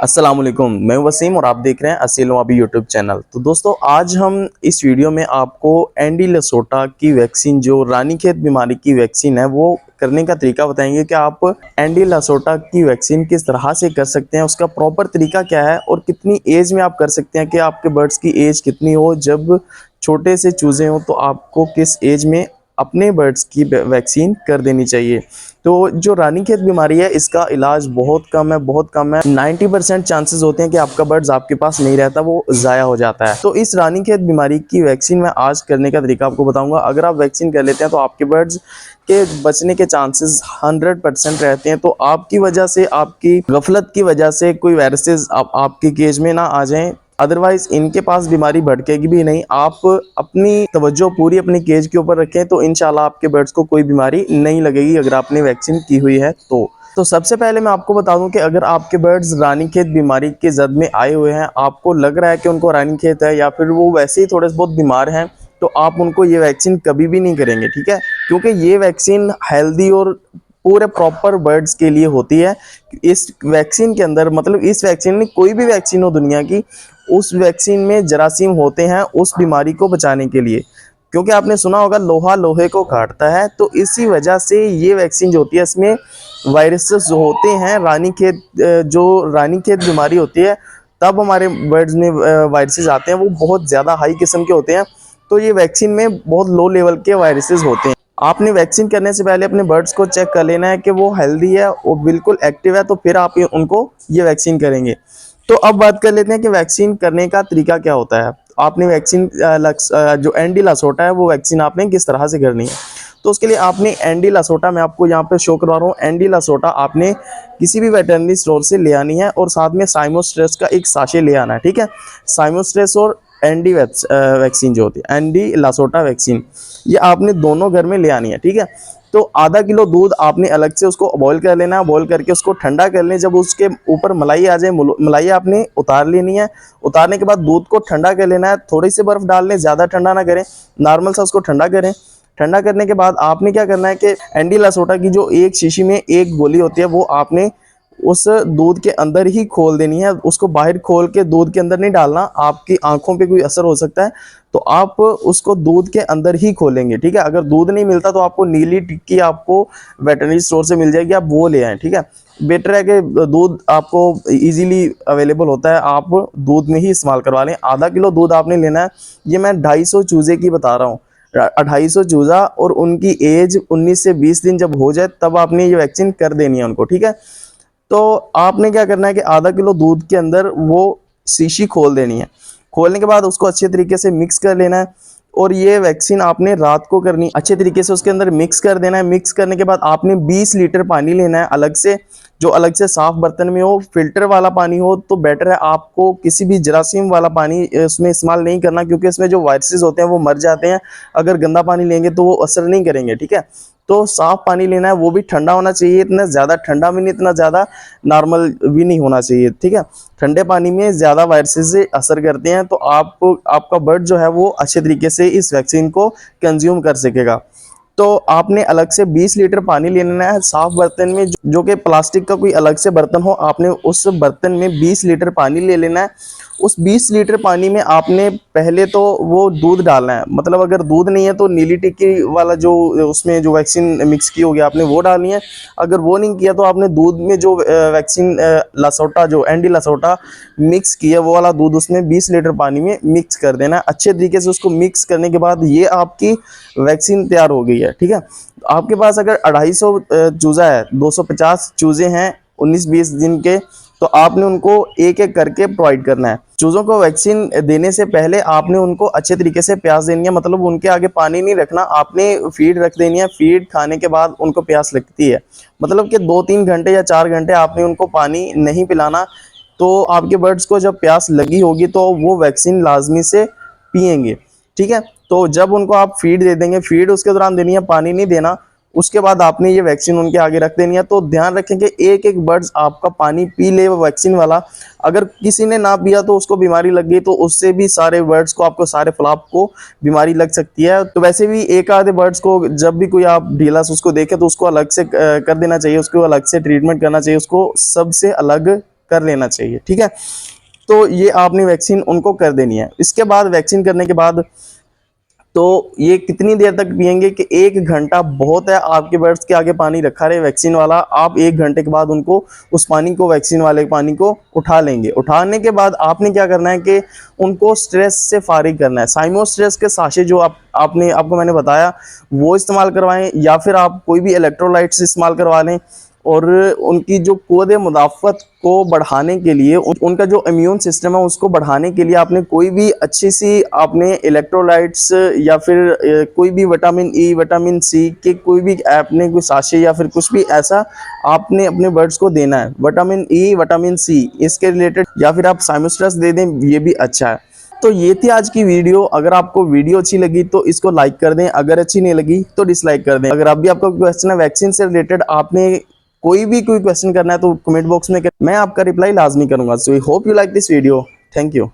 अस्सलामुअलैकुम, मैं वसीम और आप देख रहे हैं असील वाबी यूट्यूब चैनल। तो दोस्तों आज हम इस वीडियो में आपको एंडी लसोटा की वैक्सीन जो रानीखेत बीमारी की वैक्सीन है वो करने का तरीका बताएंगे कि आप एंडी लसोटा की वैक्सीन किस तरह से कर सकते हैं, उसका प्रॉपर तरीका क्या है और कितनी एज में आप कर सकते हैं कि आपके बर्ड्स की एज कितनी हो। जब छोटे से चूज़े हों तो आपको किस एज में अपने बर्ड्स की वैक्सीन कर देनी चाहिए। तो जो रानीखेत बीमारी है इसका इलाज बहुत कम है। 90% चांसेस होते हैं कि आपका बर्ड्स आपके पास नहीं रहता, वो ज़ाया हो जाता है। तो इस रानीखेत बीमारी की वैक्सीन मैं आज करने का तरीका आपको बताऊंगा। अगर आप वैक्सीन कर लेते हैं तो आपके बर्ड्स के बचने के चांसेस 100% रहते हैं। तो आपकी वजह से, आपकी गफलत की वजह से कोई वायरसेस आपकी केज में ना आ जाएं, अदरवाइज इनके पास बीमारी भटकेगी भी नहीं। आप अपनी तवज्जो पूरी अपनी केज के ऊपर रखें तो इंशाल्लाह आपके बर्ड्स को कोई बीमारी नहीं लगेगी अगर आपने वैक्सीन की हुई है तो सबसे पहले मैं आपको बता दूं कि अगर आपके बर्ड्स रानीखेत बीमारी के जद में आए हुए हैं, आपको लग रहा है कि उनको रानीखेत है या फिर वो वैसे ही थोड़े बहुत बीमार हैं, तो आप उनको ये वैक्सीन कभी भी नहीं करेंगे, ठीक है। क्योंकि ये वैक्सीन हेल्दी और पूरे प्रॉपर बर्ड्स के लिए होती है। इस वैक्सीन के अंदर, मतलब इस वैक्सीन में, कोई भी वैक्सीन हो दुनिया की, उस वैक्सीन में जरासीम होते हैं उस बीमारी को बचाने के लिए। क्योंकि आपने सुना होगा लोहा लोहे को काटता है, तो इसी वजह से ये वैक्सीन जो होती है इसमें वायरसेस जो होते हैं जो रानीखेत बीमारी होती है तब हमारे बर्ड्स में वायरसेस आते हैं, वो बहुत ज़्यादा हाई किस्म के होते हैं। तो ये वैक्सीन में बहुत लो लेवल के वायरसेस होते हैं। आपने वैक्सीन करने से पहले अपने बर्ड्स को चेक कर लेना है कि वो हेल्दी है, वो बिल्कुल एक्टिव है, तो फिर आप उनको ये वैक्सीन करेंगे। तो अब बात कर लेते हैं कि वैक्सीन करने का तरीका क्या होता है। आपने वैक्सीन जो एंडी लासोटा है वो वैक्सीन आपने किस तरह से करनी है। तो उसके लिए आपने एंडी लासोटा, मैं आपको यहाँ पे शो करवा रहा हूँ, एंडी लासोटा आपने किसी भी वेटरनरी स्टोर से ले आनी है और साथ में साइमोस्ट्रेस का एक साशे ले आना है, ठीक है। साइमोस्ट्रेस और एंडी वैक्सीन जो होती है, एंडी लासोटा वैक्सीन, ये आपने दोनों घर में ले आनी है, ठीक है। तो आधा किलो दूध आपने अलग से उसको बॉईल कर लेना है। बॉईल करके उसको ठंडा कर लें। जब उसके ऊपर मलाई आ जाए, मलाई आपने उतार लेनी है। उतारने के बाद दूध को ठंडा कर लेना है। थोड़ी सी बर्फ डाल लें, ज़्यादा ठंडा ना करें, नॉर्मल सा उसको ठंडा करें। ठंडा करने के बाद आपने क्या करना है कि एंडी लासोटा की जो एक शीशी में एक गोली होती है वो आपने उस दूध के अंदर ही खोल देनी है। उसको बाहर खोल के दूध के अंदर नहीं डालना, आपकी आंखों पे कोई असर हो सकता है, तो आप उसको दूध के अंदर ही खोलेंगे, ठीक है। अगर दूध नहीं मिलता तो आपको नीली टिक्की आपको वेटरनरी स्टोर से मिल जाएगी, आप वो ले आएँ, ठीक है। बेटर है कि दूध आपको इजीली अवेलेबल होता है, आप दूध में ही इस्तेमाल करवा लें। आधा किलो दूध आपने लेना है। ये मैं 250 चूज़े की बता रहा हूँ, 250 चूज़ा, और उनकी एज 19 से 20 दिन जब हो जाए तब आपने ये वैक्सीन कर देनी है उनको, ठीक है। तो आपने क्या करना है कि आधा किलो दूध के अंदर वो शीशी खोल देनी है। खोलने के बाद उसको अच्छे तरीके से मिक्स कर लेना है और ये वैक्सीन आपने रात को करनी है। अच्छे तरीके से उसके अंदर मिक्स कर देना है। मिक्स करने के बाद आपने 20 लीटर पानी लेना है अलग से, जो अलग से साफ बर्तन में हो। फिल्टर वाला पानी हो तो बेटर है। आपको किसी भी जरासीम वाला पानी इसमें इस्तेमाल नहीं करना, क्योंकि इसमें जो वायरसेस होते हैं वो मर जाते हैं। अगर गंदा पानी लेंगे तो वो असर नहीं करेंगे, ठीक है। तो साफ पानी लेना है, वो भी ठंडा होना चाहिए। इतना ज़्यादा ठंडा भी नहीं, इतना ज़्यादा नॉर्मल भी नहीं होना चाहिए, ठीक है। ठंडे पानी में ज़्यादा वायरसेस से असर करते हैं, तो आपका बर्ड जो है वो अच्छे तरीके से इस वैक्सीन को कंज्यूम कर सकेगा। तो आपने अलग से 20 लीटर पानी लेना है साफ बर्तन में, जो कि प्लास्टिक का कोई अलग से बर्तन हो। आपने उस बर्तन में 20 लीटर पानी ले लेना है। उस 20 लीटर पानी में आपने पहले तो वो दूध डालना है। मतलब अगर दूध नहीं है तो नीली टिक्की वाला जो उसमें जो वैक्सीन मिक्स की होगी आपने वो डालनी है। अगर वो नहीं किया तो आपने दूध में जो वैक्सीन लासोटा, जो एंडी लासोटा मिक्स किया, वो वाला दूध उसमें 20 लीटर पानी में मिक्स कर देना है। अच्छे तरीके से उसको मिक्स करने के बाद ये आपकी वैक्सीन तैयार हो गई है, ठीक है। आपके पास अगर 250 चूज़ा है, 250 चूज़े हैं 19-20 दिन के, तो आपने उनको एक एक करके प्रोवाइड करना है। चूज़ों को वैक्सीन देने से पहले आपने उनको अच्छे तरीके से प्यास देनी है। मतलब उनके आगे पानी नहीं रखना, आपने फीड रख देनी है। फीड खाने के बाद उनको प्यास लगती है, मतलब कि 2-3 घंटे या 4 घंटे आपने उनको पानी नहीं पिलाना। तो आपके बर्ड्स को जब प्यास लगी होगी तो वो वैक्सीन लाजमी से पिएंगे, ठीक है। तो जब उनको आप फीड दे देंगे, फीड उसके दौरान देनी है, पानी नहीं देना। उसके बाद आपने ये वैक्सीन उनके आगे रख देनी है। तो ध्यान रखें कि एक एक बर्ड्स आपका पानी पी ले, वो वैक्सीन वाला। अगर किसी ने ना पिया तो उसको बीमारी लग गई, तो उससे भी सारे बर्ड्स को, आपको सारे फ्लॉप को बीमारी लग सकती है। तो वैसे भी एक आधे बर्ड्स को जब भी कोई आप ढीला उसको देखे तो उसको अलग से कर देना चाहिए, उसको अलग से ट्रीटमेंट करना चाहिए, उसको सबसे अलग कर लेना चाहिए, ठीक है। तो ये आपने वैक्सीन उनको कर देनी है। इसके बाद वैक्सीन करने के बाद तो ये कितनी देर तक पियेंगे कि 1 घंटा बहुत है। आपके बर्ड्स के आगे पानी रखा रहे वैक्सीन वाला, आप 1 घंटे के बाद उनको उस पानी को, वैक्सीन वाले पानी को उठा लेंगे। उठाने के बाद आपने क्या करना है कि उनको स्ट्रेस से फारिग करना है। साइमो स्ट्रेस के साशे जो आपको मैंने बताया वो इस्तेमाल करवाएं, या फिर आप कोई भी इलेक्ट्रोलाइट्स इस्तेमाल करवा लें। और उनकी जो क़ुव्वत मुदाफ़त को बढ़ाने के लिए, उनका जो इम्यून सिस्टम है उसको बढ़ाने के लिए आपने कोई भी अच्छी सी आपने इलेक्ट्रोलाइट्स या फिर कोई भी विटामिन ई, विटामिन सी के कोई भी आपने कोई साशे या फिर कुछ भी ऐसा आपने अपने बर्ड्स को देना है। विटामिन ई, विटामिन सी इसके रिलेटेड, या फिर आप साइमोस्ट्रेस दे दें, ये भी अच्छा है। तो ये थी आज की वीडियो। अगर आपको वीडियो अच्छी लगी तो इसको लाइक कर दें, अगर अच्छी नहीं लगी तो डिसलाइक कर दें। अगर अभी आपका क्वेश्चन है वैक्सीन से रिलेटेड, आपने कोई क्वेश्चन करना है तो कमेंट बॉक्स में मैं आपका रिप्लाई लाजमी करूंगा। So I hope you like this video. Thank you.